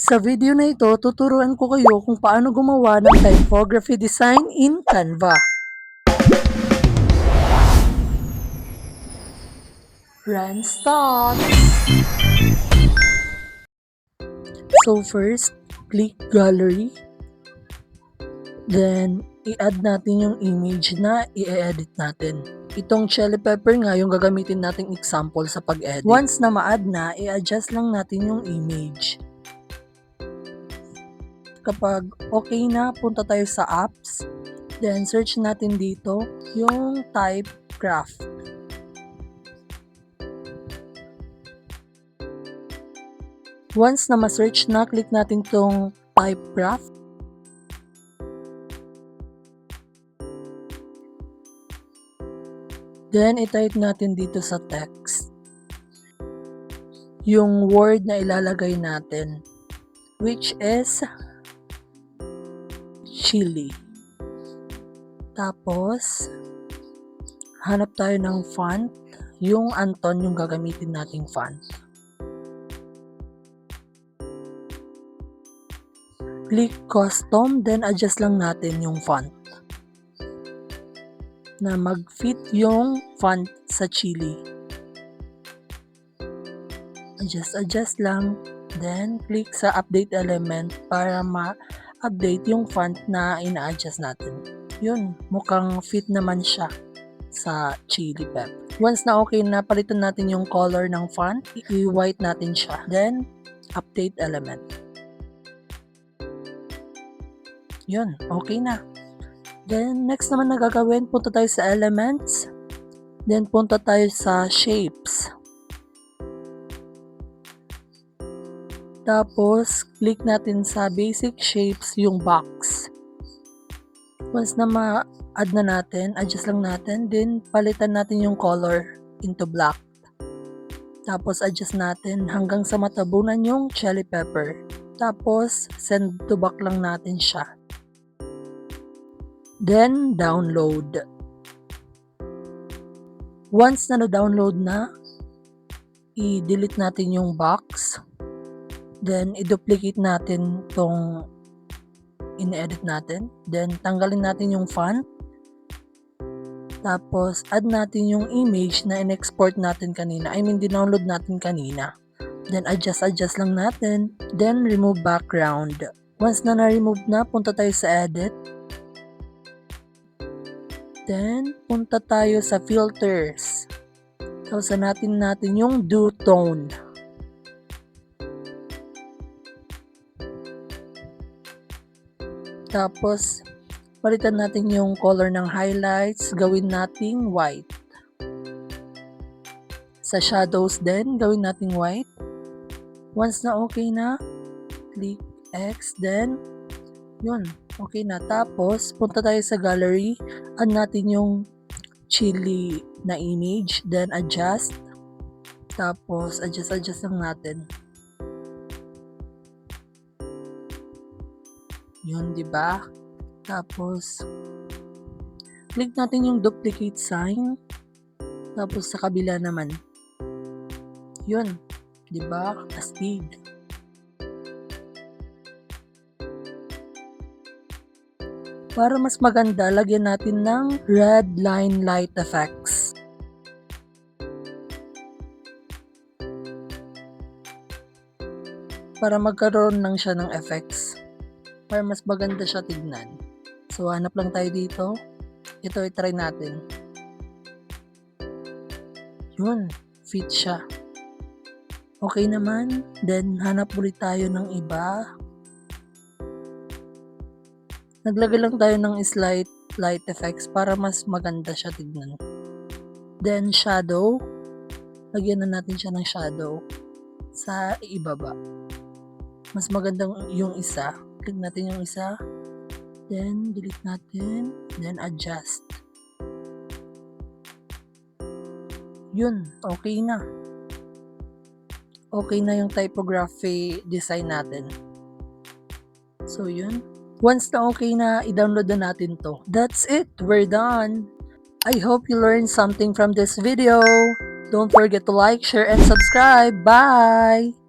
Sa video na ito, tuturuan ko kayo kung paano gumawa ng typography design in Canva. Run start! So first, click gallery. Then, i-add natin yung image na i-edit natin. Itong chili pepper nga yung gagamitin nating example sa pag-edit. Once na ma-add na, i-adjust lang natin yung image. Kapag okay na, punta tayo sa apps. Then, search natin dito yung Typecraft. Once na ma-search na, click natin tong Typecraft. Then, i-type natin dito sa text yung word na ilalagay natin, which is chili. Tapos, hanap tayo ng font. Yung Anton yung gagamitin nating font. Click custom, then adjust lang natin yung font na mag-fit yung font sa chili. Adjust lang. Then, click sa update element para ma-update yung font na ina-adjust natin. Yun, mukhang fit naman siya sa chili pepper. Once na okay na, palitan natin yung color ng font, i-white natin siya. Then, update element. Yun, okay na. Then, next naman na gagawin, punta tayo sa elements. Then, punta tayo sa shapes. Tapos, click natin sa basic shapes yung box. Once na ma-add na natin, adjust lang natin. Then, palitan natin yung color into black. Tapos, adjust natin hanggang sa matabunan yung chili pepper. Tapos, send to back lang natin siya. Then, download. Once na na-download na, i-delete natin yung box. Then, i-duplicate natin tong in-edit natin. Then, tanggalin natin yung font. Tapos, add natin yung image na in-export natin kanina. Dinownload natin kanina. Then, adjust lang natin. Then, remove background. Once na na-remove na, punta tayo sa edit. Then, punta tayo sa filters. Tapos, natin yung do tone. Tapos, palitan natin yung color ng highlights, gawin nating white. Sa shadows din, gawin nating white. Once na okay na, click X, then, yun, okay na. Tapos, punta tayo sa gallery, add natin yung chili na image, then adjust. Tapos, adjust lang natin. Yun, di ba? Tapos, click natin yung duplicate sign. Tapos, sa kabila naman. Yun, di ba? Astig. Para mas maganda, lagyan natin ng red line light effects. Para magkaroon lang siya ng effects. Para mas maganda siya tignan. So, hanap lang tayo dito. Ito, i-try natin. Yun, fit siya. Okay naman. Then, hanap ulit tayo ng iba. Naglagay lang tayo ng slight light effects para mas maganda siya tignan. Then, shadow. Lagyan na natin siya ng shadow sa ibaba. Mas magandang yung isa. Click natin yung isa. Then, delete natin. Then, adjust. Yun, okay na. Okay na yung typography design natin. So, yun. Once na okay na, i-download na natin to. That's it. We're done. I hope you learned something from this video. Don't forget to like, share, and subscribe. Bye!